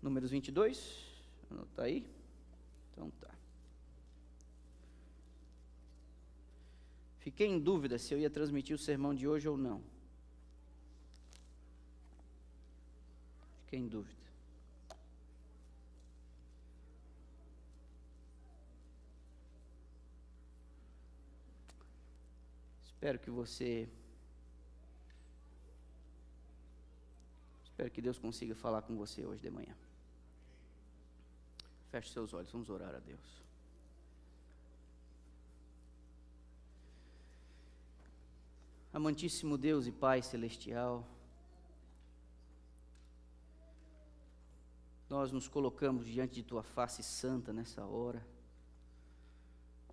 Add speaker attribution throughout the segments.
Speaker 1: Números 22, anota aí. Então tá. Fiquei em dúvida se eu ia transmitir o sermão de hoje ou não. Fiquei em dúvida. Espero que Deus consiga falar com você hoje de manhã. Feche seus olhos, vamos orar a Deus. Amantíssimo Deus e Pai celestial, nós nos colocamos diante de Tua face santa nessa hora,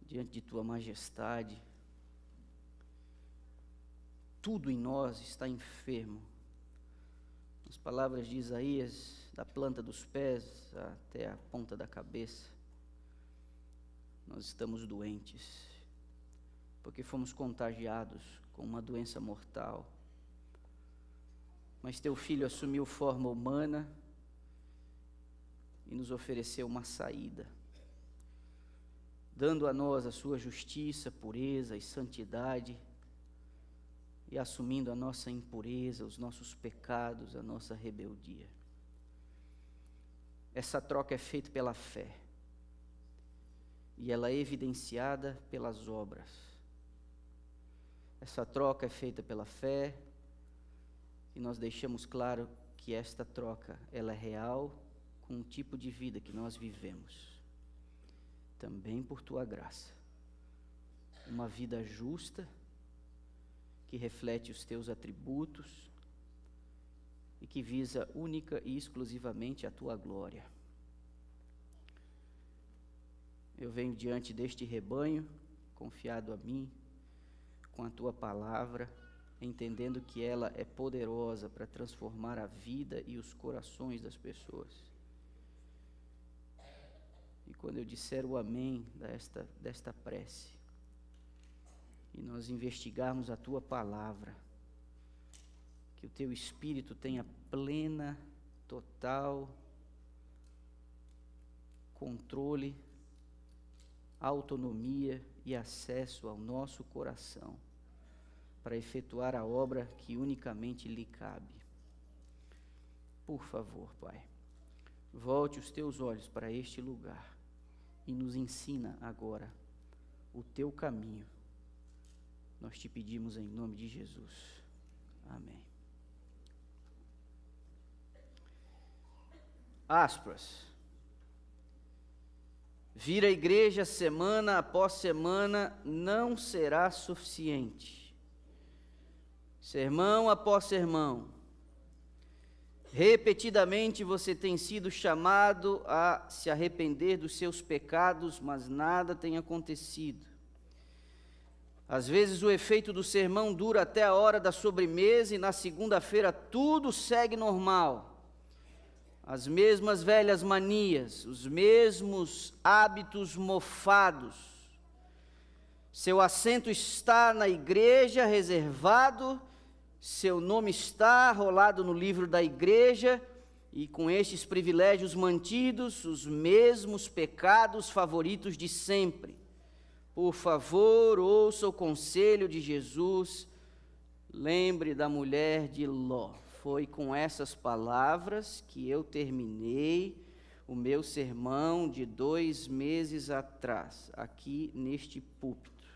Speaker 1: diante de Tua majestade. Tudo em nós está enfermo. As palavras de Isaías, da planta dos pés até a ponta da cabeça, nós estamos doentes, porque fomos contagiados com uma doença mortal. Mas Teu Filho assumiu forma humana e nos ofereceu uma saída, dando a nós a Sua justiça, pureza e santidade, e assumindo a nossa impureza, os nossos pecados, a nossa rebeldia. Essa troca é feita pela fé, e ela é evidenciada pelas obras. Essa troca é feita pela fé, e nós deixamos claro que esta troca, ela é real com o tipo de vida que nós vivemos. Também por Tua graça. Uma vida justa, que reflete os Teus atributos e que visa única e exclusivamente a Tua glória. Eu venho diante deste rebanho, confiado a mim, com a Tua palavra, entendendo que ela é poderosa para transformar a vida e os corações das pessoas. E quando eu disser o amém desta prece, e nós investigarmos a Tua palavra, que o Teu Espírito tenha plena, total controle, autonomia e acesso ao nosso coração, para efetuar a obra que unicamente lhe cabe. Por favor, Pai, volte os Teus olhos para este lugar e nos ensina agora o Teu caminho. Nós Te pedimos em nome de Jesus. Amém. Aspas. Vir à igreja semana após semana não será suficiente. Sermão após sermão, repetidamente você tem sido chamado a se arrepender dos seus pecados, mas nada tem acontecido. Às vezes o efeito do sermão dura até a hora da sobremesa e na segunda-feira tudo segue normal. As mesmas velhas manias, os mesmos hábitos mofados. Seu assento está na igreja reservado, seu nome está rolado no livro da igreja, e com estes privilégios mantidos, os mesmos pecados favoritos de sempre. Por favor, ouça o conselho de Jesus, lembre da mulher de Ló. Foi com essas palavras que eu terminei o meu sermão de 2 meses atrás, aqui neste púlpito.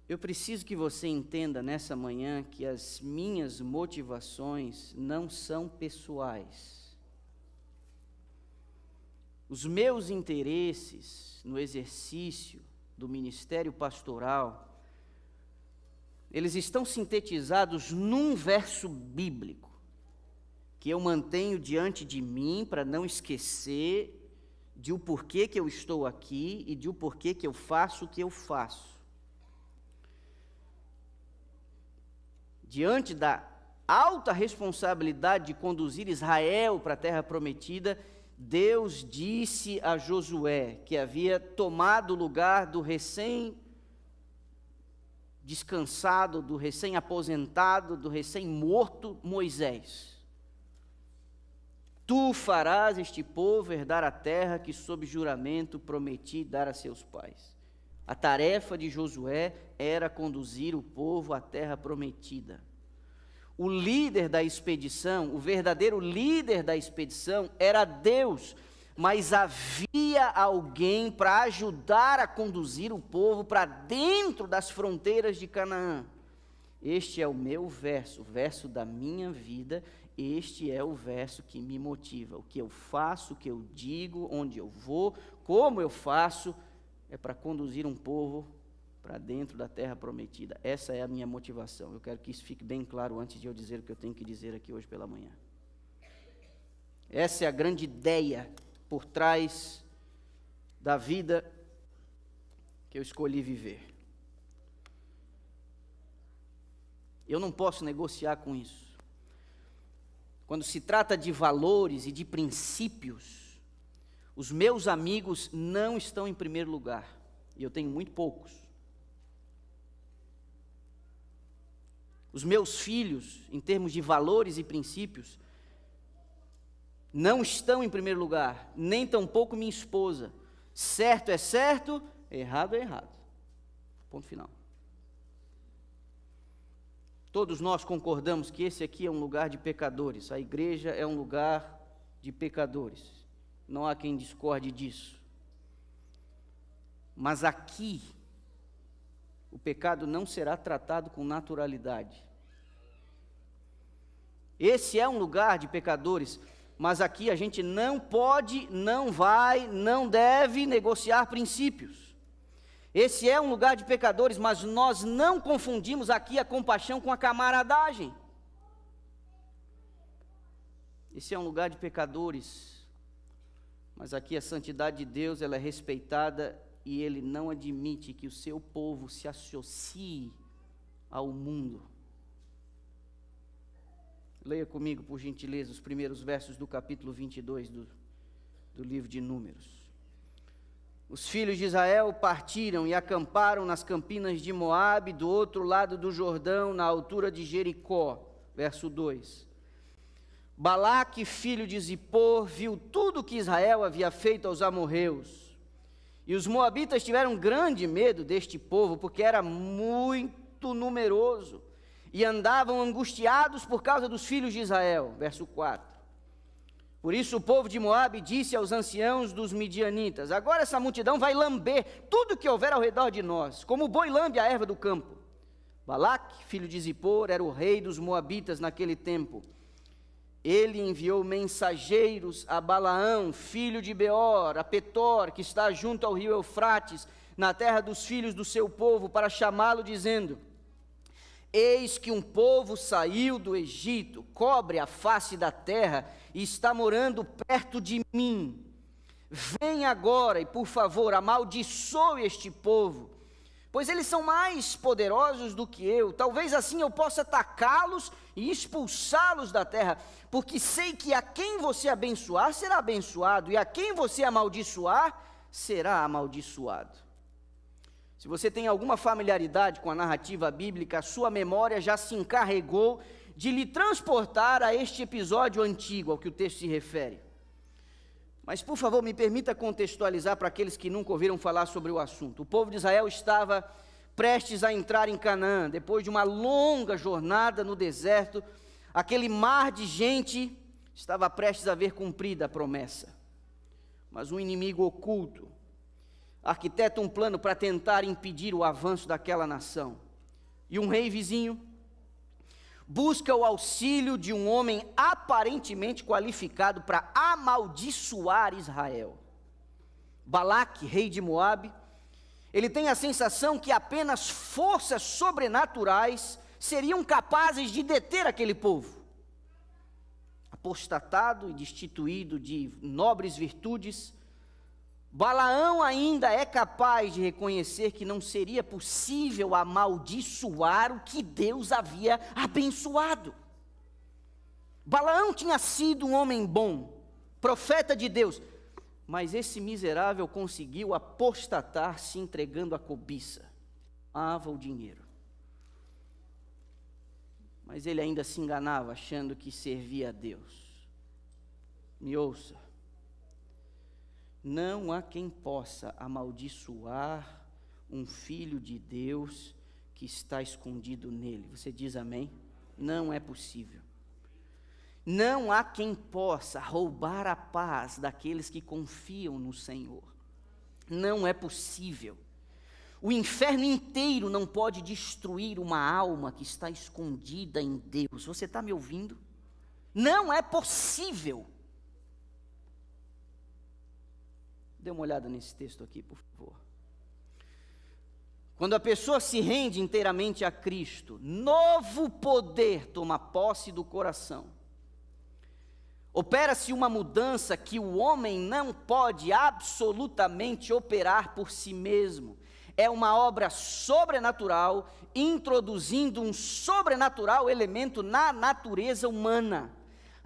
Speaker 1: Eu preciso que você entenda nessa manhã que as minhas motivações não são pessoais. Os meus interesses no exercício do ministério pastoral, eles estão sintetizados num verso bíblico, que eu mantenho diante de mim para não esquecer de o porquê que eu estou aqui e de o porquê que eu faço o que eu faço. Diante da alta responsabilidade de conduzir Israel para a terra prometida, Deus disse a Josué que havia tomado o lugar do recém-descansado, do recém-aposentado, do recém-morto Moisés. tu farás este povo herdar a terra que sob juramento prometi dar a seus pais. A tarefa de Josué era conduzir o povo à terra prometida. O líder da expedição, o verdadeiro líder da expedição era Deus, mas havia alguém para ajudar a conduzir o povo para dentro das fronteiras de Canaã. Este é o meu verso, o verso da minha vida. Este é o verso que me motiva. O que eu faço, o que eu digo, onde eu vou, como eu faço, é para conduzir um povo para dentro da terra prometida. Essa é a minha motivação. Eu quero que isso fique bem claro antes de eu dizer o que eu tenho que dizer aqui hoje pela manhã. Essa é a grande ideia por trás da vida que eu escolhi viver. Eu não posso negociar com isso. Quando se trata de valores e de princípios, os meus amigos não estão em primeiro lugar. E eu tenho muito poucos. Os meus filhos, em termos de valores e princípios, não estão em primeiro lugar, nem tampouco minha esposa. Certo é certo, errado é errado. Ponto final. Todos nós concordamos que esse aqui é um lugar de pecadores, a igreja é um lugar de pecadores. Não há quem discorde disso. Mas aqui, o pecado não será tratado com naturalidade. Esse é um lugar de pecadores, mas aqui a gente não pode, não vai, não deve negociar princípios. Esse é um lugar de pecadores, mas nós não confundimos aqui a compaixão com a camaradagem. Esse é um lugar de pecadores, mas aqui a santidade de Deus ela é respeitada e Ele não admite que o seu povo se associe ao mundo. Leia comigo, por gentileza, os primeiros versos do capítulo 22 do livro de Números. Os filhos de Israel partiram e acamparam nas campinas de Moabe, do outro lado do Jordão, na altura de Jericó. Verso 2. Balaque, filho de Zippor, viu tudo que Israel havia feito aos amorreus. E os moabitas tiveram grande medo deste povo, porque era muito numeroso, e andavam angustiados por causa dos filhos de Israel. Verso 4. Por isso o povo de Moabe disse aos anciãos dos midianitas: agora essa multidão vai lamber tudo que houver ao redor de nós, como o boi lambe a erva do campo. Balaque, filho de Zippor, era o rei dos moabitas naquele tempo. Ele enviou mensageiros a Balaão, filho de Beor, a Petor, que está junto ao rio Eufrates, na terra dos filhos do seu povo, para chamá-lo, dizendo: eis que um povo saiu do Egito, cobre a face da terra e está morando perto de mim. Vem agora e, por favor, amaldiçoe este povo, pois eles são mais poderosos do que eu. Talvez assim eu possa atacá-los e expulsá-los da terra, porque sei que a quem você abençoar será abençoado, e a quem você amaldiçoar será amaldiçoado. Se você tem alguma familiaridade com a narrativa bíblica, a sua memória já se encarregou de lhe transportar a este episódio antigo ao que o texto se refere. Mas, por favor, me permita contextualizar para aqueles que nunca ouviram falar sobre o assunto. O povo de Israel estava prestes a entrar em Canaã, depois de uma longa jornada no deserto. Aquele mar de gente estava prestes a ver cumprida a promessa. Mas um inimigo oculto arquiteta um plano para tentar impedir o avanço daquela nação. E um rei vizinho busca o auxílio de um homem aparentemente qualificado para amaldiçoar Israel. Balaque, rei de Moabe, ele tem a sensação que apenas forças sobrenaturais seriam capazes de deter aquele povo. Apostatado e destituído de nobres virtudes, Balaão ainda é capaz de reconhecer que não seria possível amaldiçoar o que Deus havia abençoado. Balaão tinha sido um homem bom, profeta de Deus, mas esse miserável conseguiu apostatar se entregando à cobiça. Amava o dinheiro. Mas ele ainda se enganava achando que servia a Deus. Me ouça. Não há quem possa amaldiçoar um filho de Deus que está escondido nele. Você diz amém? Não é possível. Não há quem possa roubar a paz daqueles que confiam no Senhor. Não é possível. O inferno inteiro não pode destruir uma alma que está escondida em Deus. Você está me ouvindo? Não é possível. Dê uma olhada nesse texto aqui, por favor. Quando a pessoa se rende inteiramente a Cristo, novo poder toma posse do coração. Opera-se uma mudança que o homem não pode absolutamente operar por si mesmo. É uma obra sobrenatural, introduzindo um sobrenatural elemento na natureza humana.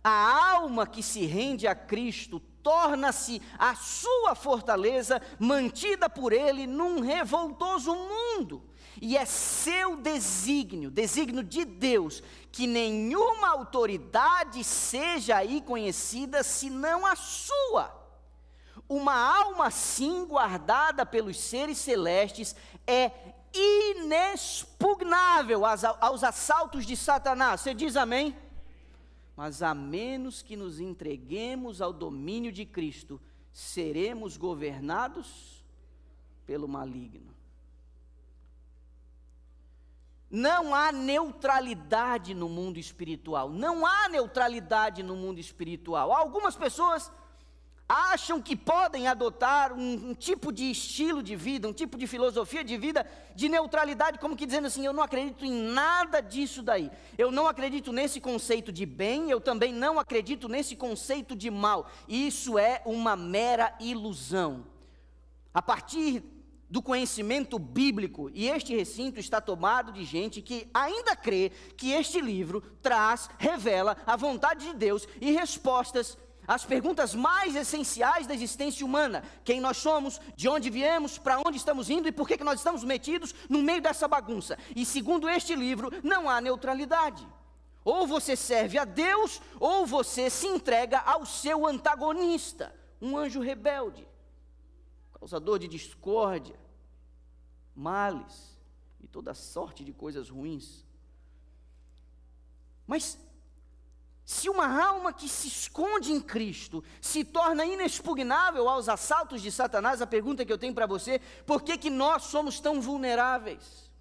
Speaker 1: A alma que se rende a Cristo torna-se a sua fortaleza, mantida por Ele num revoltoso mundo. E é seu desígnio de Deus, que nenhuma autoridade seja aí conhecida, senão a sua. Uma alma assim guardada pelos seres celestes é inexpugnável aos assaltos de Satanás. Você diz amém? Mas a menos que nos entreguemos ao domínio de Cristo, seremos governados pelo maligno. Não há neutralidade no mundo espiritual. Não há neutralidade no mundo espiritual. Algumas pessoas acham que podem adotar um tipo de estilo de vida, um tipo de filosofia de vida de neutralidade, como que dizendo assim: eu não acredito em nada disso daí. Eu não acredito nesse conceito de bem, eu também não acredito nesse conceito de mal. Isso é uma mera ilusão. A partir do conhecimento bíblico, e este recinto está tomado de gente que ainda crê que este livro revela a vontade de Deus e respostas às perguntas mais essenciais da existência humana: quem nós somos, de onde viemos, para onde estamos indo e por que nós estamos metidos no meio dessa bagunça. E segundo este livro, não há neutralidade. Ou você serve a Deus, ou você se entrega ao seu antagonista, um anjo rebelde, causador de discórdia, males e toda sorte de coisas ruins. Mas se uma alma que se esconde em Cristo se torna inexpugnável aos assaltos de Satanás, a pergunta que eu tenho para você: por que nós somos tão vulneráveis?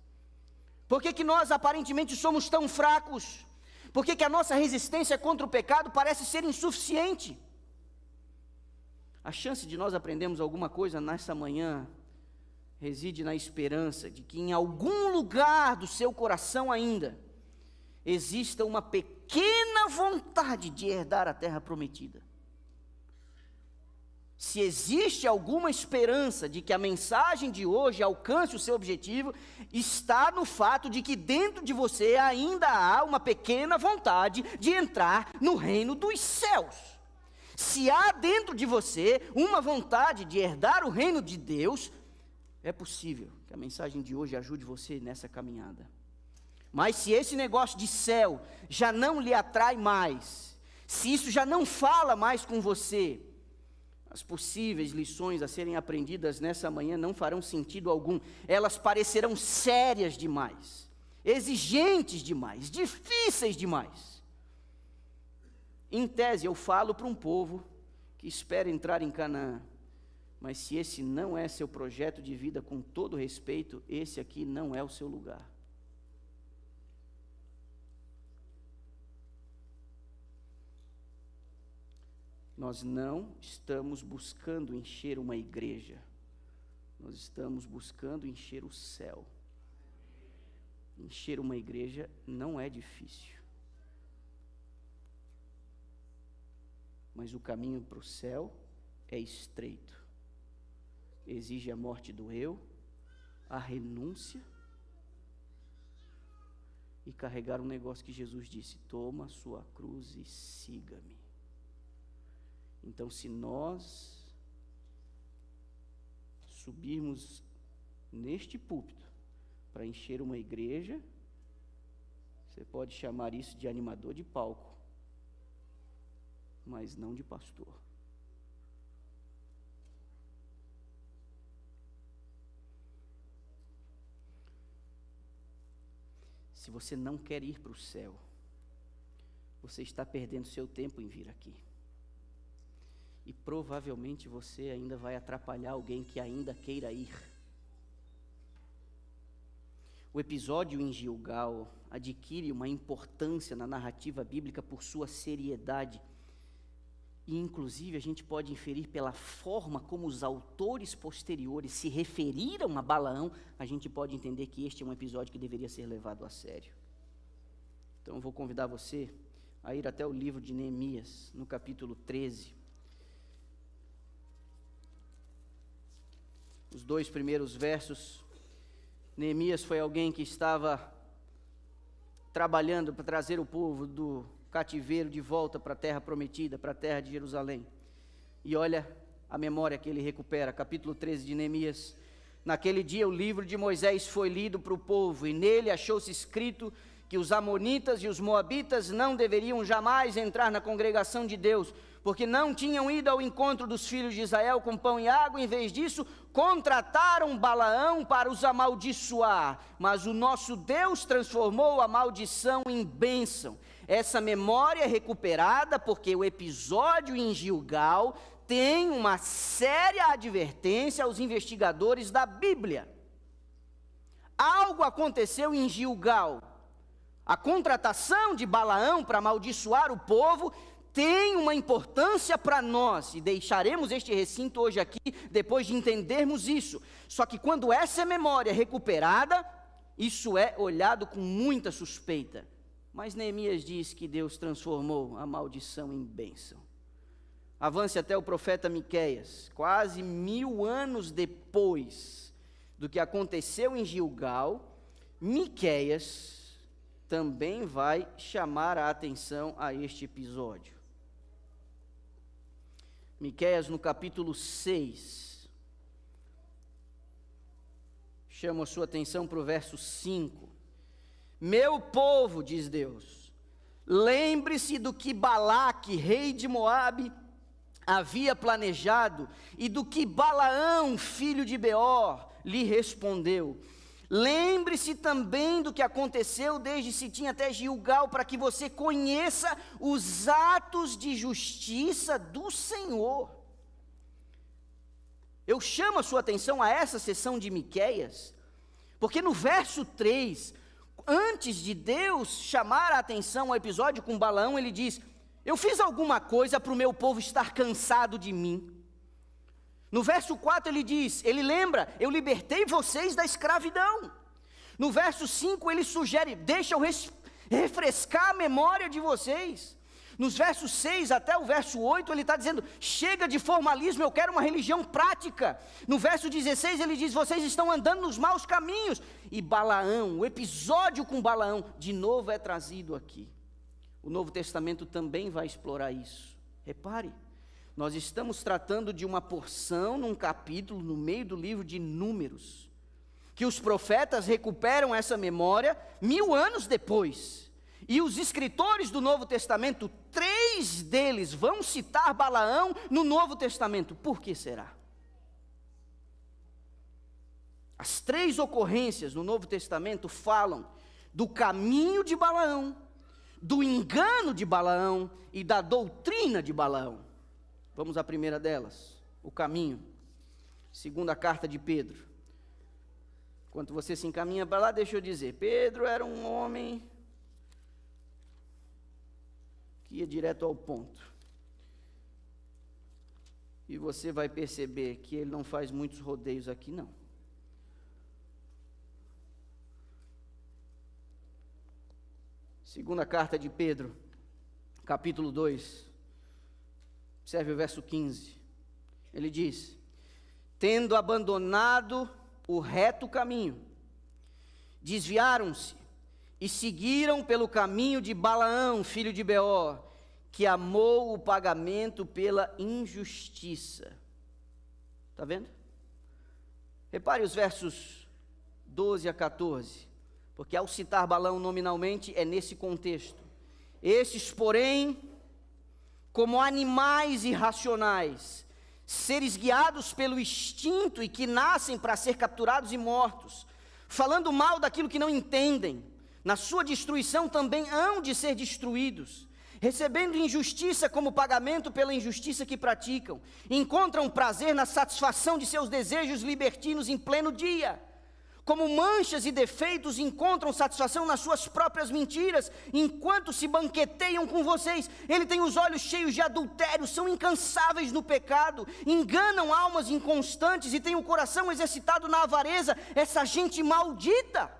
Speaker 1: Por que nós aparentemente somos tão fracos? Por que a nossa resistência contra o pecado parece ser insuficiente? A chance de nós aprendermos alguma coisa nessa manhã reside na esperança de que em algum lugar do seu coração ainda exista uma pequena vontade de herdar a terra prometida. Se existe alguma esperança de que a mensagem de hoje alcance o seu objetivo, está no fato de que dentro de você ainda há uma pequena vontade de entrar no reino dos céus. Se há dentro de você uma vontade de herdar o reino de Deus, é possível que a mensagem de hoje ajude você nessa caminhada. Mas se esse negócio de céu já não lhe atrai mais, se isso já não fala mais com você, as possíveis lições a serem aprendidas nessa manhã não farão sentido algum. Elas parecerão sérias demais, exigentes demais, difíceis demais. Em tese, eu falo para um povo que espera entrar em Canaã, mas se esse não é seu projeto de vida, com todo respeito, esse aqui não é o seu lugar. Nós não estamos buscando encher uma igreja, nós estamos buscando encher o céu. Encher uma igreja não é difícil, mas o caminho para o céu é estreito. Exige a morte do eu, a renúncia e carregar um negócio que Jesus disse: toma a sua cruz e siga-me. Então, se nós subirmos neste púlpito para encher uma igreja, você pode chamar isso de animador de palco, mas não de pastor. Se você não quer ir para o céu, você está perdendo seu tempo em vir aqui. E provavelmente você ainda vai atrapalhar alguém que ainda queira ir. O episódio em Gilgal adquire uma importância na narrativa bíblica por sua seriedade. E inclusive a gente pode inferir pela forma como os autores posteriores se referiram a Balaão, a gente pode entender que este é um episódio que deveria ser levado a sério. Então eu vou convidar você a ir até o livro de Neemias, no capítulo 13. Os 2 primeiros versos. Neemias foi alguém que estava trabalhando para trazer o povo do cativeiro de volta para a terra prometida, para a terra de Jerusalém. E olha a memória que ele recupera, capítulo 13 de Neemias. Naquele dia o livro de Moisés foi lido para o povo, e nele achou-se escrito que os amonitas e os moabitas não deveriam jamais entrar na congregação de Deus, porque não tinham ido ao encontro dos filhos de Israel com pão e água. Em vez disso, contrataram Balaão para os amaldiçoar, mas o nosso Deus transformou a maldição em bênção. Essa memória é recuperada porque o episódio em Gilgal tem uma séria advertência aos investigadores da Bíblia. Algo aconteceu em Gilgal. A contratação de Balaão para amaldiçoar o povo tem uma importância para nós, e deixaremos este recinto hoje aqui, depois de entendermos isso. Só que quando essa memória é recuperada, isso é olhado com muita suspeita. Mas Neemias diz que Deus transformou a maldição em bênção. Avance até o profeta Miqueias, quase 1000 anos depois do que aconteceu em Gilgal, Miqueias também vai chamar a atenção a este episódio. Miqueias no capítulo 6, chama a sua atenção para o verso 5. Meu povo, diz Deus, lembre-se do que Balaque, rei de Moabe, havia planejado, e do que Balaão, filho de Beor, lhe respondeu. Lembre-se também do que aconteceu desde Sitim até Gilgal, para que você conheça os atos de justiça do Senhor. Eu chamo a sua atenção a essa seção de Miqueias, porque no verso 3, antes de Deus chamar a atenção ao episódio com Balaão, ele diz: eu fiz alguma coisa para o meu povo estar cansado de mim. No verso 4 ele diz, ele lembra, eu libertei vocês da escravidão. No verso 5 ele sugere, deixa eu refrescar a memória de vocês. Nos versos 6 até o verso 8 ele está dizendo, chega de formalismo, eu quero uma religião prática. No verso 16 ele diz, vocês estão andando nos maus caminhos. E Balaão, o episódio com Balaão, de novo é trazido aqui. O Novo Testamento também vai explorar isso. Repare, nós estamos tratando de uma porção, num capítulo, no meio do livro de Números, que os profetas recuperam essa memória 1000 anos depois. E os escritores do Novo Testamento, 3 deles vão citar Balaão no Novo Testamento. Por que será? As 3 ocorrências no Novo Testamento falam do caminho de Balaão, do engano de Balaão e da doutrina de Balaão. Vamos à primeira delas, o caminho. Segunda carta de Pedro. Enquanto você se encaminha para lá, deixa eu dizer, Pedro era um homem que ia direto ao ponto. E você vai perceber que ele não faz muitos rodeios aqui, não. Segunda carta de Pedro, capítulo 2, observe o verso 15. Ele diz, tendo abandonado o reto caminho, desviaram-se e seguiram pelo caminho de Balaão, filho de Beor, que amou o pagamento pela injustiça. Está vendo? Repare os versos 12 a 14. Porque ao citar Balaão nominalmente, é nesse contexto. Esses, porém, como animais irracionais, seres guiados pelo instinto e que nascem para ser capturados e mortos, falando mal daquilo que não entendem. Na sua destruição também hão de ser destruídos, recebendo injustiça como pagamento pela injustiça que praticam. Encontram prazer na satisfação de seus desejos libertinos em pleno dia. Como manchas e defeitos encontram satisfação nas suas próprias mentiras, enquanto se banqueteiam com vocês. Ele tem os olhos cheios de adultério, são incansáveis no pecado, enganam almas inconstantes e tem o coração exercitado na avareza. Essa gente maldita.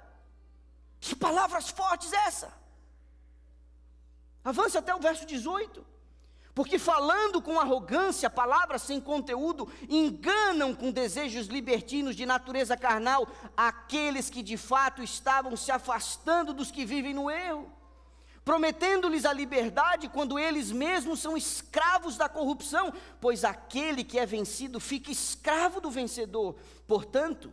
Speaker 1: Que palavras fortes essa! Avance até o verso 18. Porque falando com arrogância, palavras sem conteúdo, enganam com desejos libertinos de natureza carnal aqueles que de fato estavam se afastando dos que vivem no erro, prometendo-lhes a liberdade quando eles mesmos são escravos da corrupção, pois aquele que é vencido fica escravo do vencedor. Portanto,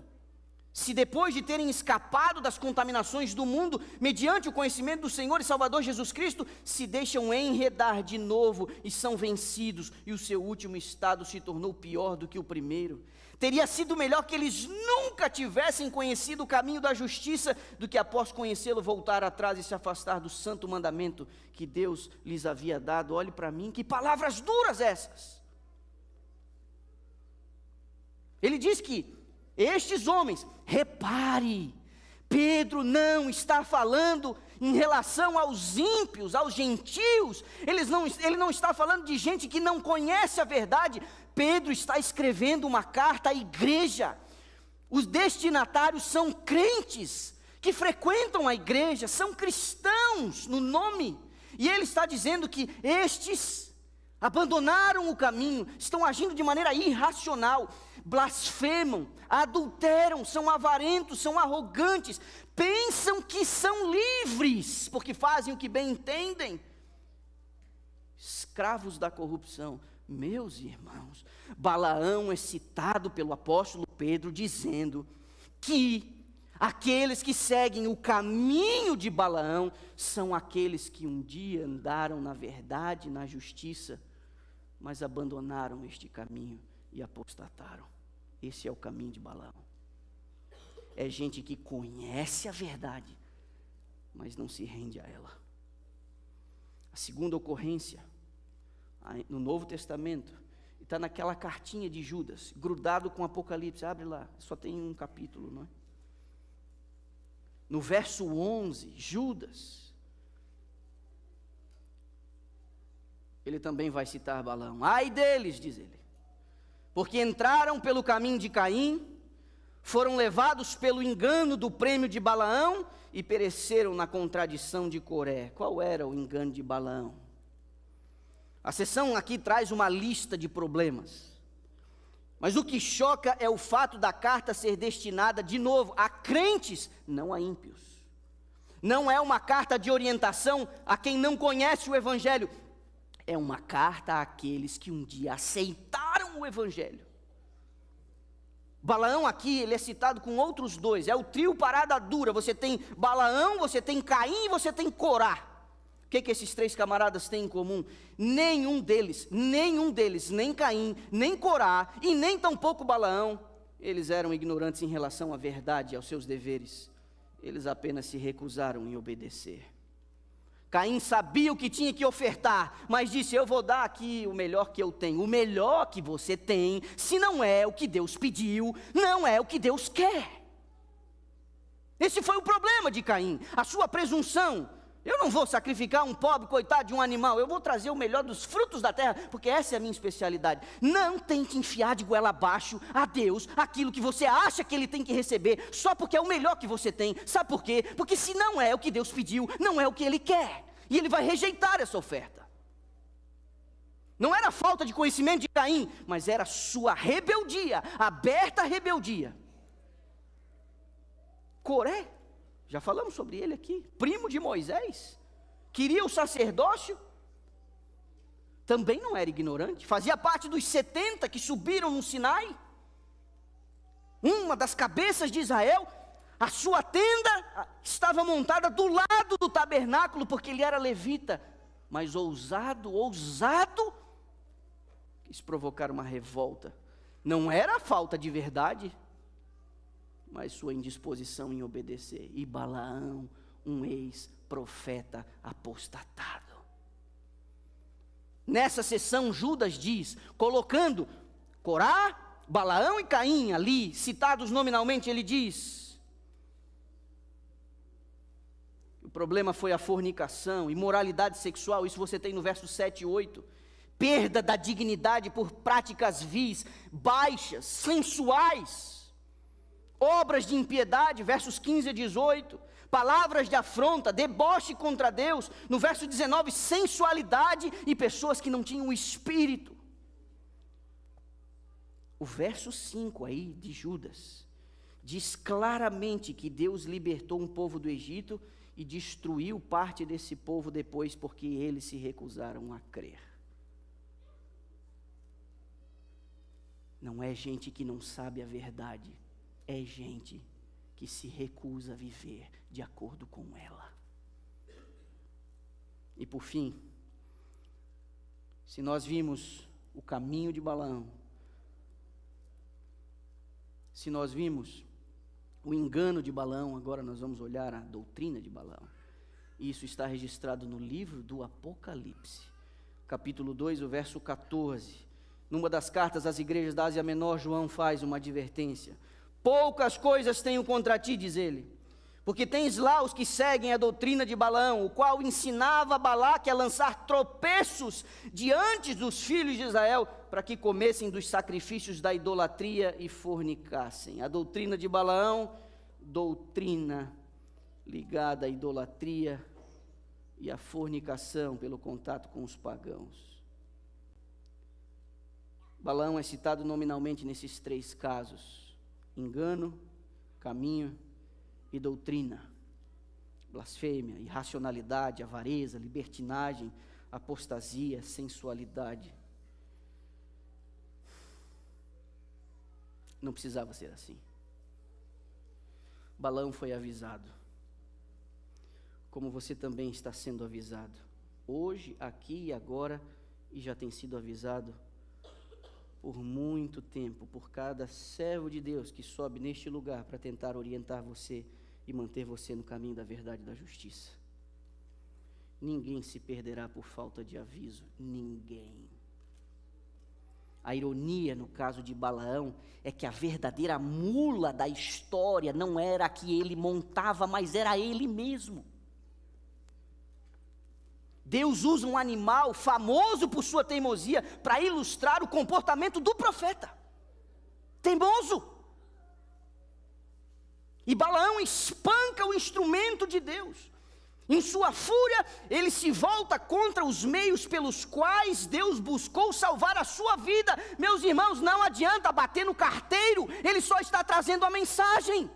Speaker 1: se depois de terem escapado das contaminações do mundo, mediante o conhecimento do Senhor e Salvador Jesus Cristo, se deixam enredar de novo e são vencidos, e o seu último estado se tornou pior do que o primeiro, teria sido melhor que eles nunca tivessem conhecido o caminho da justiça, do que após conhecê-lo voltar atrás e se afastar do santo mandamento que Deus lhes havia dado. Olhe para mim, que palavras duras essas! Ele diz que estes homens, repare, Pedro não está falando em relação aos ímpios, aos gentios, ele não está falando de gente que não conhece a verdade. Pedro está escrevendo uma carta à igreja. Os destinatários são crentes que frequentam a igreja, são cristãos no nome, e ele está dizendo que estes abandonaram o caminho, estão agindo de maneira irracional, blasfemam, adulteram, são avarentos, são arrogantes, pensam que são livres, porque fazem o que bem entendem, escravos da corrupção. Meus irmãos, Balaão é citado pelo apóstolo Pedro dizendo que aqueles que seguem o caminho de Balaão são aqueles que um dia andaram na verdade, na justiça, mas abandonaram este caminho e apostataram. Esse é o caminho de Balaão. É gente que conhece a verdade, mas não se rende a ela. A segunda ocorrência, no Novo Testamento, está naquela cartinha de Judas, grudado com Apocalipse. Abre lá, só tem um capítulo, não é? No verso 11, Judas, ele também vai citar Balaão. Ai deles, diz ele, porque entraram pelo caminho de Caim, foram levados pelo engano do prêmio de Balaão e pereceram na contradição de Coré. Qual era o engano de Balaão? A seção aqui traz uma lista de problemas, mas o que choca é o fato da carta ser destinada, de novo, a crentes, não a ímpios. Não é uma carta de orientação a quem não conhece o Evangelho, é uma carta àqueles que um dia aceitaram o Evangelho. Balaão aqui, ele é citado com outros dois, é o trio parada dura. Você tem Balaão, você tem Caim e você tem Corá. O que esses três camaradas têm em comum? Nenhum deles, nem Caim, nem Corá e nem tampouco Balaão, eles eram ignorantes em relação à verdade e aos seus deveres. Eles apenas se recusaram em obedecer. Caim sabia o que tinha que ofertar, mas disse: eu vou dar aqui o melhor que eu tenho. O melhor que você tem, se não é o que Deus pediu, não é o que Deus quer. Esse foi o problema de Caim, a sua presunção. Eu não vou sacrificar um pobre coitado de um animal, eu vou trazer o melhor dos frutos da terra, porque essa é a minha especialidade. Não tente enfiar de goela abaixo a Deus aquilo que você acha que Ele tem que receber, só porque é o melhor que você tem. Sabe por quê? Porque se não é o que Deus pediu, não é o que Ele quer, e Ele vai rejeitar essa oferta. Não era falta de conhecimento de Caim, mas era sua rebeldia, aberta rebeldia. Coré, já falamos sobre ele aqui, primo de Moisés, queria o sacerdócio, também não era ignorante, fazia parte dos 70 que subiram no Sinai, uma das cabeças de Israel. A sua tenda estava montada do lado do tabernáculo, porque ele era levita. mas ousado, quis provocar uma revolta. Não era falta de verdade, mas sua indisposição em obedecer. E Balaão, um ex-profeta apostatado. Nessa sessão, Judas diz, colocando Corá, Balaão e Caim ali, citados nominalmente, ele diz: o problema foi a fornicação, imoralidade sexual, isso você tem no verso 7 e 8. Perda da dignidade por práticas vis, baixas, sensuais. Obras de impiedade, versos 15 a 18. Palavras de afronta, deboche contra Deus. No verso 19, sensualidade e pessoas que não tinham o espírito. O verso 5 aí de Judas diz claramente que Deus libertou um povo do Egito e destruiu parte desse povo depois porque eles se recusaram a crer. Não é gente que não sabe a verdade, é gente que se recusa a viver de acordo com ela. E por fim, se nós vimos o caminho de Balaão, se nós vimos o engano de Balaão, agora nós vamos olhar a doutrina de Balaão. Isso está registrado no livro do Apocalipse, capítulo 2, o verso 14. Numa das cartas às igrejas da Ásia Menor, João faz uma advertência. Poucas coisas tenho contra ti, diz ele, porque tens lá os que seguem a doutrina de Balaão, o qual ensinava Balaque a lançar tropeços diante dos filhos de Israel, para que comessem dos sacrifícios da idolatria e fornicassem. A doutrina de Balaão, doutrina ligada à idolatria e à fornicação pelo contato com os pagãos. Balaão é citado nominalmente nesses três casos: engano, caminho e doutrina. Blasfêmia, irracionalidade, avareza, libertinagem, apostasia, sensualidade. Não precisava ser assim. Balaão foi avisado, como você também está sendo avisado, hoje, aqui e agora, e já tem sido avisado por muito tempo, por cada servo de Deus que sobe neste lugar para tentar orientar você e manter você no caminho da verdade e da justiça. Ninguém se perderá por falta de aviso, ninguém. A ironia no caso de Balaão é que a verdadeira mula da história não era a que ele montava, mas era ele mesmo. Deus usa um animal famoso por sua teimosia para ilustrar o comportamento do profeta. Teimoso. E Balaão espanca o instrumento de Deus. Em sua fúria, ele se volta contra os meios pelos quais Deus buscou salvar a sua vida. Meus irmãos, não adianta bater no carteiro, ele só está trazendo a mensagem.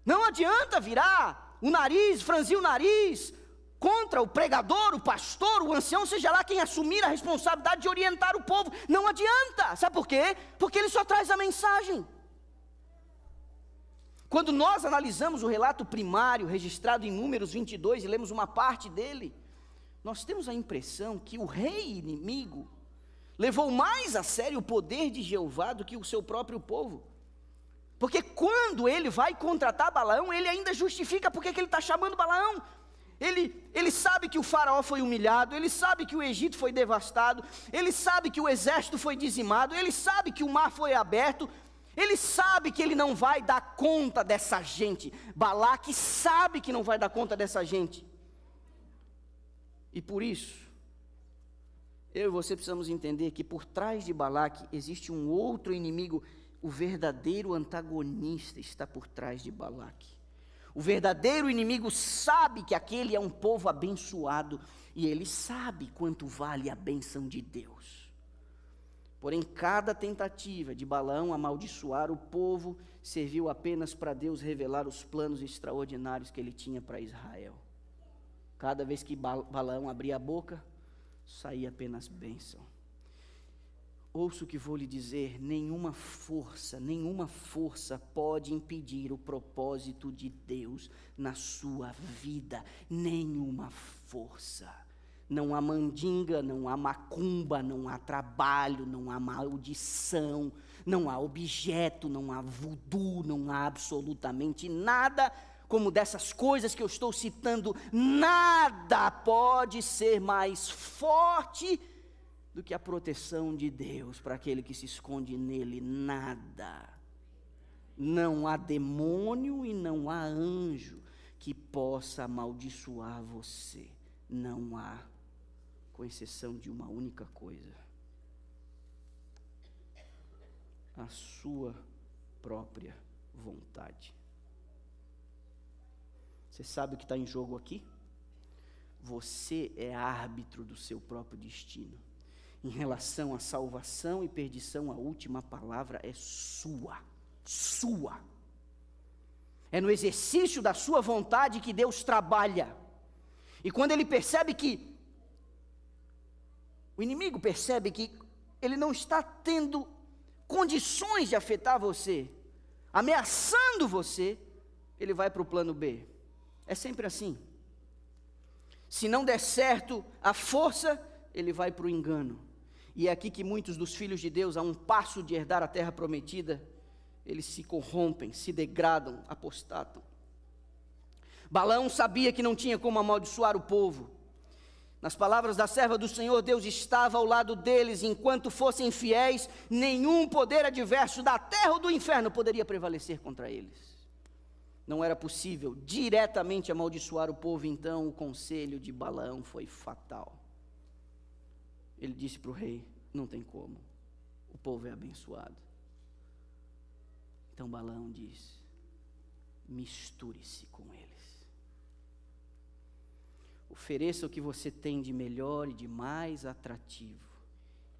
Speaker 1: Não adianta virar o nariz, franzir o nariz contra o pregador, o pastor, o ancião, seja lá quem assumir a responsabilidade de orientar o povo. Não adianta. Sabe por quê? Porque ele só traz a mensagem. Quando nós analisamos o relato primário registrado em Números 22 e lemos uma parte dele, nós temos a impressão que o rei inimigo levou mais a sério o poder de Jeová do que o seu próprio povo. Porque quando ele vai contratar Balaão, ele ainda justifica porque que ele está chamando Balaão. Ele sabe que o faraó foi humilhado, ele sabe que o Egito foi devastado, ele sabe que o exército foi dizimado, ele sabe que o mar foi aberto, ele sabe que ele não vai dar conta dessa gente. Balaque sabe que não vai dar conta dessa gente. E por isso, eu e você precisamos entender que por trás de Balaque existe um outro inimigo. O verdadeiro antagonista está por trás de Balaque. O verdadeiro inimigo sabe que aquele é um povo abençoado e ele sabe quanto vale a bênção de Deus. Porém, cada tentativa de Balaão amaldiçoar o povo serviu apenas para Deus revelar os planos extraordinários que ele tinha para Israel. Cada vez que Balaão abria a boca, saía apenas bênção. ouça o que vou lhe dizer, nenhuma força pode impedir o propósito de Deus na sua vida, nenhuma força. Não há mandinga, não há macumba, não há trabalho, não há maldição, não há objeto, não há voodoo, não há absolutamente nada como dessas coisas que eu estou citando, nada pode ser mais forte do que a proteção de Deus para aquele que se esconde nele, nada. Não há demônio e não há anjo que possa amaldiçoar você, não há, com exceção de uma única coisa: a sua própria vontade. Você sabe o que está em jogo aqui? Você é árbitro do seu próprio destino. Em relação à salvação e perdição, a última palavra é sua. Sua. É no exercício da sua vontade que Deus trabalha. E quando Ele percebe que, o inimigo percebe que ele não está tendo condições de afetar você, ameaçando você, ele vai para o plano B. É sempre assim. Se não der certo a força, ele vai para o engano. E é aqui que muitos dos filhos de Deus, a um passo de herdar a terra prometida, eles se corrompem, se degradam, apostatam. Balaão sabia que não tinha como amaldiçoar o povo. Nas palavras da serva do Senhor, Deus estava ao lado deles, enquanto fossem fiéis, nenhum poder adverso da terra ou do inferno poderia prevalecer contra eles. Não era possível diretamente amaldiçoar o povo, então o conselho de Balaão foi fatal. Ele disse para o rei: não tem como, o povo é abençoado. Então Balaão diz: misture-se com eles. Ofereça o que você tem de melhor e de mais atrativo.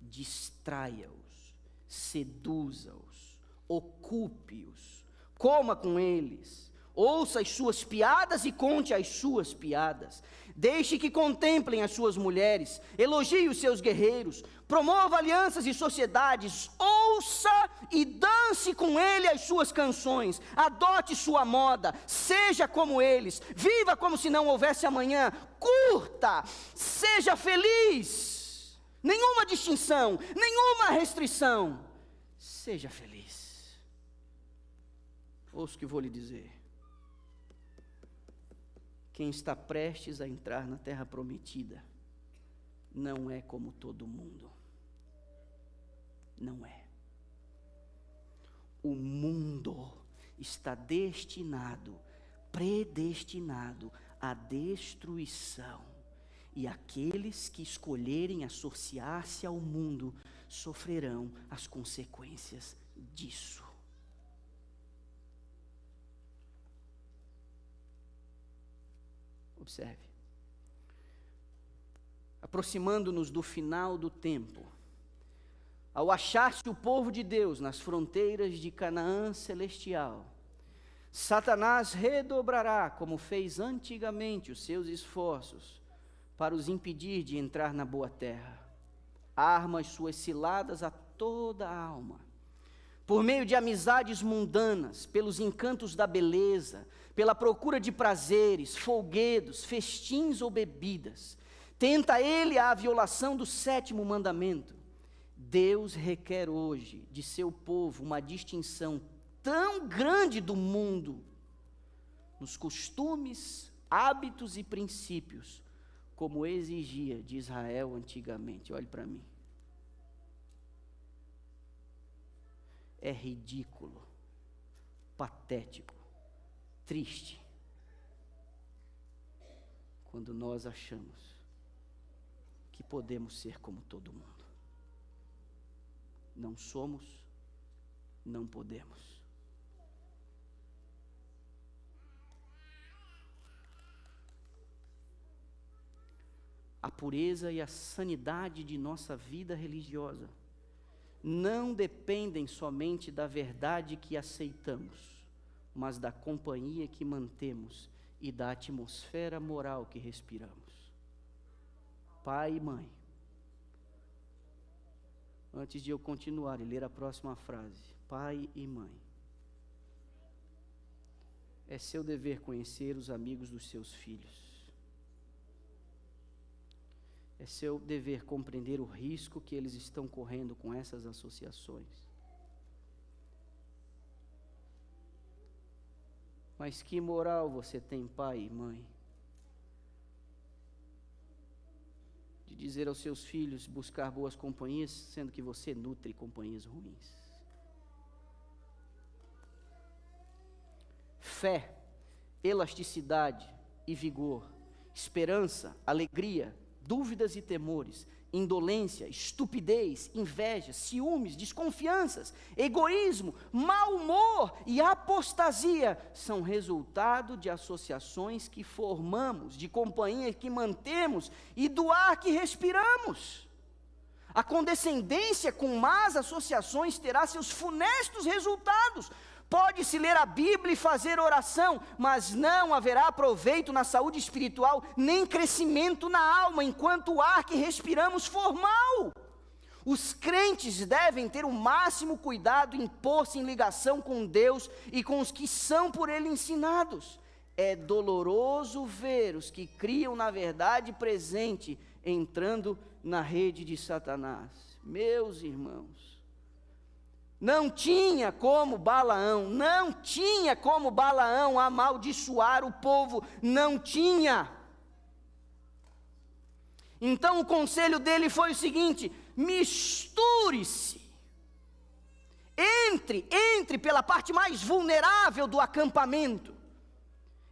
Speaker 1: Distraia-os, seduza-os, ocupe-os, coma com eles. Ouça as suas piadas e conte as suas piadas. Deixe que contemplem as suas mulheres. Elogie os seus guerreiros. Promova alianças e sociedades. Ouça e dance com ele as suas canções. Adote sua moda. Seja como eles. Viva como se não houvesse amanhã. Curta. Seja feliz. Nenhuma distinção, nenhuma restrição. Seja feliz. Ouça o que vou lhe dizer. Quem está prestes a entrar na terra prometida não é como todo mundo. Não é. O mundo está destinado, predestinado à destruição. E aqueles que escolherem associar-se ao mundo sofrerão as consequências disso. Observe. Aproximando-nos do final do tempo, ao achar-se o povo de Deus nas fronteiras de Canaã celestial, Satanás redobrará, como fez antigamente, os seus esforços para os impedir de entrar na boa terra. Arma as suas ciladas a toda a alma. Por meio de amizades mundanas, pelos encantos da beleza, pela procura de prazeres, folguedos, festins ou bebidas, tenta ele a violação do 7º mandamento. Deus requer hoje de seu povo uma distinção tão grande do mundo, nos costumes, hábitos e princípios, como exigia de Israel antigamente. Olhe para mim. É ridículo, patético, triste, quando nós achamos que podemos ser como todo mundo. Não somos, não podemos. A pureza e a sanidade de nossa vida religiosa não dependem somente da verdade que aceitamos, mas da companhia que mantemos e da atmosfera moral que respiramos. Pai e mãe, antes de eu continuar e ler a próxima frase. Pai e mãe, é seu dever conhecer os amigos dos seus filhos. É seu dever compreender o risco que eles estão correndo com essas associações. Mas que moral você tem, pai e mãe, de dizer aos seus filhos buscar boas companhias, sendo que você nutre companhias ruins? Fé, elasticidade e vigor, esperança, alegria, dúvidas e temores, indolência, estupidez, inveja, ciúmes, desconfianças, egoísmo, mau humor e apostasia são resultado de associações que formamos, de companhia que mantemos e do ar que respiramos. A condescendência com más associações terá seus funestos resultados. Pode-se ler a Bíblia e fazer oração, mas não haverá proveito na saúde espiritual, nem crescimento na alma, enquanto o ar que respiramos for mau. Os crentes devem ter o máximo cuidado em pôr-se em ligação com Deus e com os que são por Ele ensinados. É doloroso ver os que criam na verdade presente, entrando na rede de Satanás. Meus irmãos, não tinha como Balaão amaldiçoar o povo, não tinha. Então o conselho dele foi o seguinte: misture-se, entre pela parte mais vulnerável do acampamento,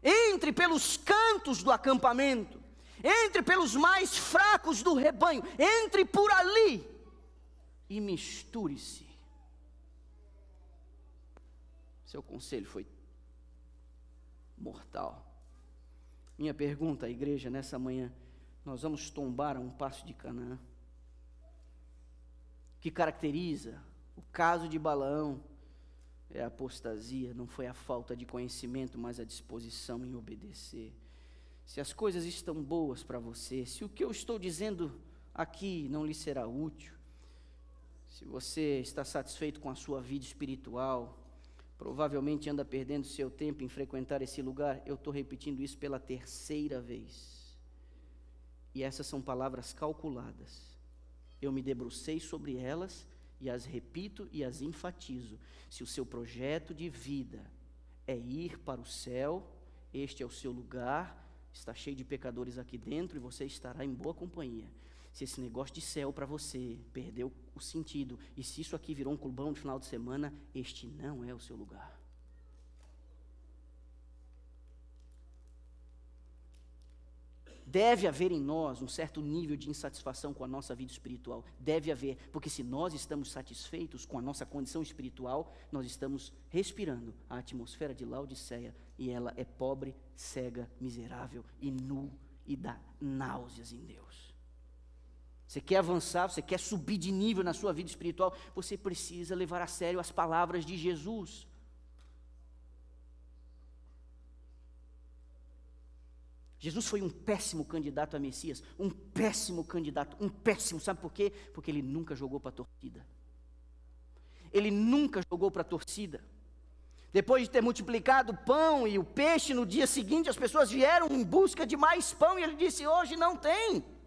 Speaker 1: entre pelos cantos do acampamento, entre pelos mais fracos do rebanho, entre por ali e misture-se. Seu conselho foi mortal. Minha pergunta à igreja nessa manhã: nós vamos tombar a um passo de Canaã? O que caracteriza o caso de Balaão é a apostasia, não foi a falta de conhecimento, mas a disposição em obedecer. Se as coisas estão boas para você, se o que eu estou dizendo aqui não lhe será útil, se você está satisfeito com a sua vida espiritual, provavelmente anda perdendo seu tempo em frequentar esse lugar. Eu estou repetindo isso pela terceira vez. E essas são palavras calculadas. Eu me debrucei sobre elas e as repito e as enfatizo. Se o seu projeto de vida é ir para o céu, este é o seu lugar. Está cheio de pecadores aqui dentro e você estará em boa companhia. Se esse negócio de céu para você perdeu o sentido, e se isso aqui virou um clubão de final de semana, este não é o seu lugar. Deve haver em nós um certo nível de insatisfação com a nossa vida espiritual. Deve haver, porque se nós estamos satisfeitos com a nossa condição espiritual, nós estamos respirando a atmosfera de Laodiceia, e ela é pobre, cega, miserável e nu, e dá náuseas em Deus. Você quer avançar, você quer subir de nível na sua vida espiritual, você precisa levar a sério as palavras de Jesus. Jesus foi um péssimo candidato a Messias, um péssimo, sabe por quê? Porque ele nunca jogou para a torcida. Ele nunca jogou para a torcida. Depois de ter multiplicado o pão e o peixe, no dia seguinte as pessoas vieram em busca de mais pão, e ele disse: hoje não tem.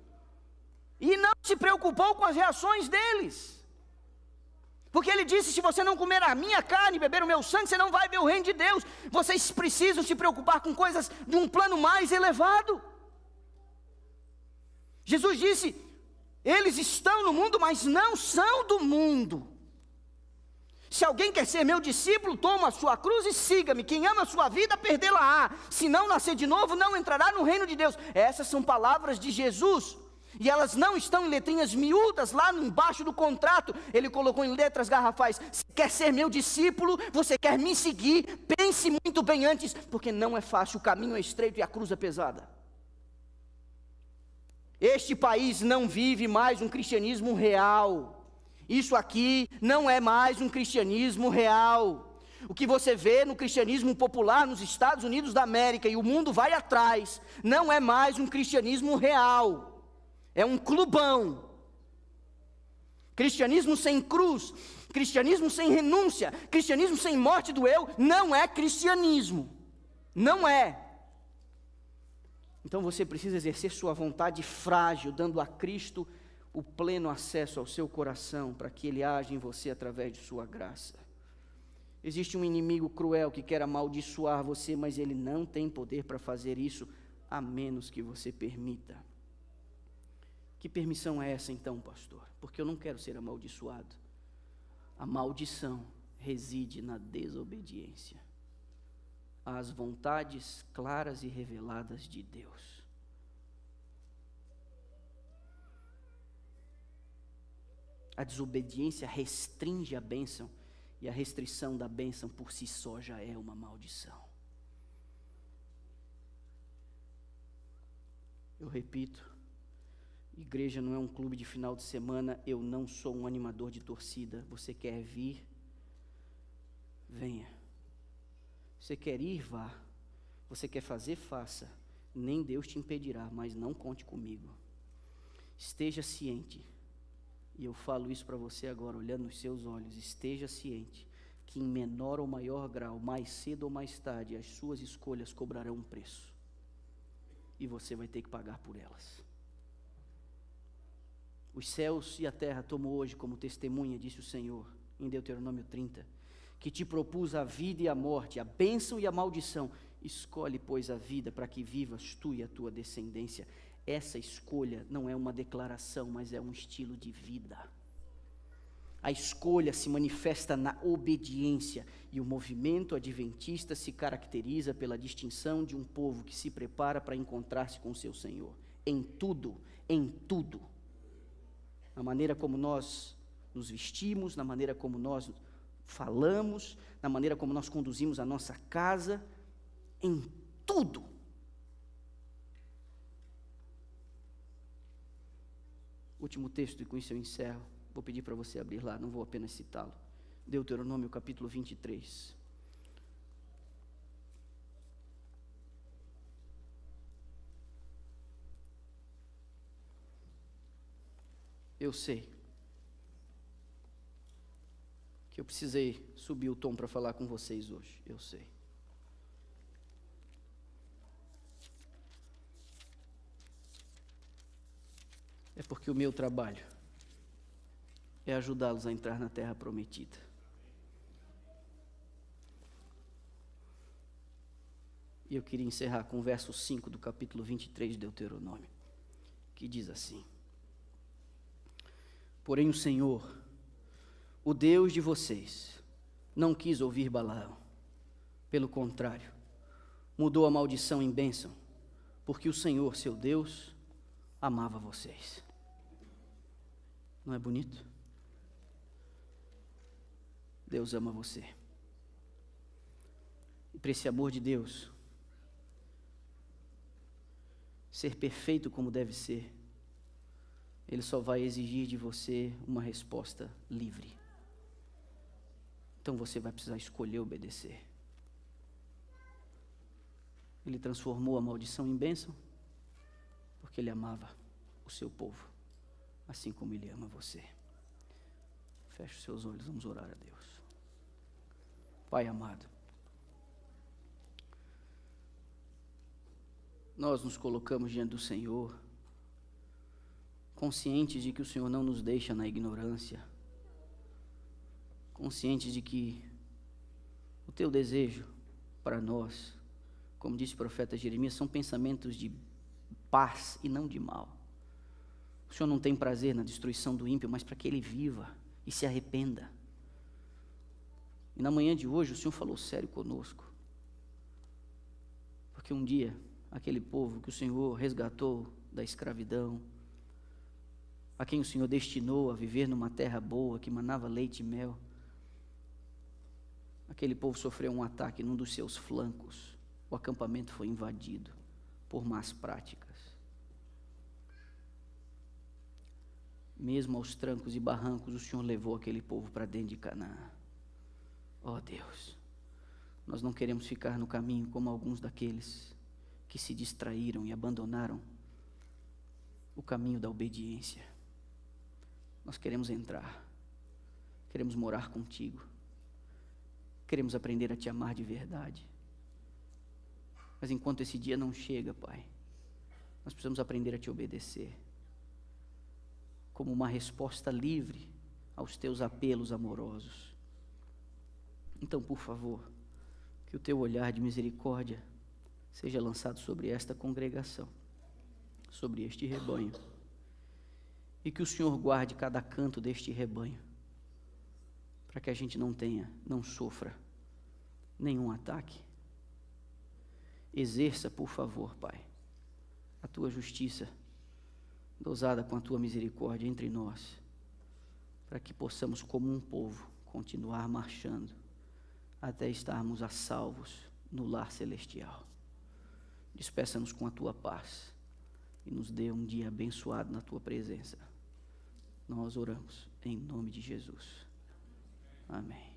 Speaker 1: E não se preocupou com as reações deles. Porque ele disse: se você não comer a minha carne e beber o meu sangue, você não vai ver o reino de Deus. Vocês precisam se preocupar com coisas de um plano mais elevado. Jesus disse: eles estão no mundo, mas não são do mundo. Se alguém quer ser meu discípulo, toma a sua cruz e siga-me. Quem ama a sua vida, perdê-la-á. Se não nascer de novo, não entrará no reino de Deus. Essas são palavras de Jesus. E elas não estão em letrinhas miúdas lá embaixo do contrato. Ele colocou em letras garrafais: se quer ser meu discípulo, você quer me seguir, pense muito bem antes, porque não é fácil, o caminho é estreito e a cruz é pesada. Este país não vive mais um cristianismo real. Isso aqui não é mais um cristianismo real. O que você vê no cristianismo popular nos Estados Unidos da América, e o mundo vai atrás, não é mais um cristianismo real. É um clubão. Cristianismo sem cruz, cristianismo sem renúncia, cristianismo sem morte do eu, não é cristianismo. Não é. Então você precisa exercer sua vontade frágil, dando a Cristo o pleno acesso ao seu coração, para que Ele age em você através de sua graça. Existe um inimigo cruel que quer amaldiçoar você, mas ele não tem poder para fazer isso, a menos que você permita. Que permissão é essa então, pastor? Porque eu não quero ser amaldiçoado. A maldição reside na desobediência às vontades claras e reveladas de Deus. A desobediência restringe a bênção, e a restrição da bênção por si só já é uma maldição. Eu repito, igreja não é um clube de final de semana, eu não sou um animador de torcida. Você quer vir? Venha. Você quer ir? Vá. Você quer fazer? Faça. Nem Deus te impedirá, mas não conte comigo. Esteja ciente, e eu falo isso para você agora, olhando nos seus olhos, esteja ciente que em menor ou maior grau, mais cedo ou mais tarde, as suas escolhas cobrarão um preço, e você vai ter que pagar por elas. Os céus e a terra tomo hoje como testemunha, disse o Senhor, em Deuteronômio 30, que te propus a vida e a morte, a bênção e a maldição. Escolhe, pois, a vida, para que vivas tu e a tua descendência. Essa escolha não é uma declaração, mas é um estilo de vida. A escolha se manifesta na obediência, e o movimento adventista se caracteriza pela distinção de um povo que se prepara para encontrar-se com o seu Senhor. Em tudo, na maneira como nós nos vestimos, na maneira como nós falamos, na maneira como nós conduzimos a nossa casa, em tudo. Último texto, e com isso eu encerro. Vou pedir para você abrir lá, não vou apenas citá-lo. Deuteronômio capítulo 23. Eu sei que eu precisei subir o tom para falar com vocês hoje, eu sei. É porque o meu trabalho é ajudá-los a entrar na terra prometida. E eu queria encerrar com o verso 5 do capítulo 23 de Deuteronômio, que diz assim: porém o Senhor, o Deus de vocês, não quis ouvir Balaão. Pelo contrário, mudou a maldição em bênção, porque o Senhor, seu Deus, amava vocês. Não é bonito? Deus ama você. E para esse amor de Deus ser perfeito como deve ser, Ele só vai exigir de você uma resposta livre. Então você vai precisar escolher obedecer. Ele transformou a maldição em bênção, porque Ele amava o seu povo, assim como Ele ama você. Feche os seus olhos, vamos orar a Deus. Pai amado, nós nos colocamos diante do Senhor, conscientes de que o Senhor não nos deixa na ignorância, conscientes de que o Teu desejo para nós, como disse o profeta Jeremias, são pensamentos de paz e não de mal. O Senhor não tem prazer na destruição do ímpio, mas para que ele viva e se arrependa. E na manhã de hoje o Senhor falou sério conosco, porque um dia aquele povo que o Senhor resgatou da escravidão, a quem o Senhor destinou a viver numa terra boa, que manava leite e mel, aquele povo sofreu um ataque num dos seus flancos, o acampamento foi invadido por más práticas. Mesmo aos trancos e barrancos, o Senhor levou aquele povo para dentro de Canaã. Ó Deus, nós não queremos ficar no caminho como alguns daqueles que se distraíram e abandonaram o caminho da obediência. nós queremos entrar, queremos morar contigo, queremos aprender a te amar de verdade. Mas enquanto esse dia não chega, Pai, nós precisamos aprender a te obedecer, como uma resposta livre aos teus apelos amorosos. Então, por favor, que o teu olhar de misericórdia seja lançado sobre esta congregação, sobre este rebanho, e que o Senhor guarde cada canto deste rebanho, para que a gente não sofra nenhum ataque. Exerça, por favor, Pai, a tua justiça, dosada com a tua misericórdia entre nós, para que possamos, como um povo, continuar marchando até estarmos a salvos no lar celestial. Despeça-nos com a tua paz e nos dê um dia abençoado na tua presença. Nós oramos em nome de Jesus. Amém.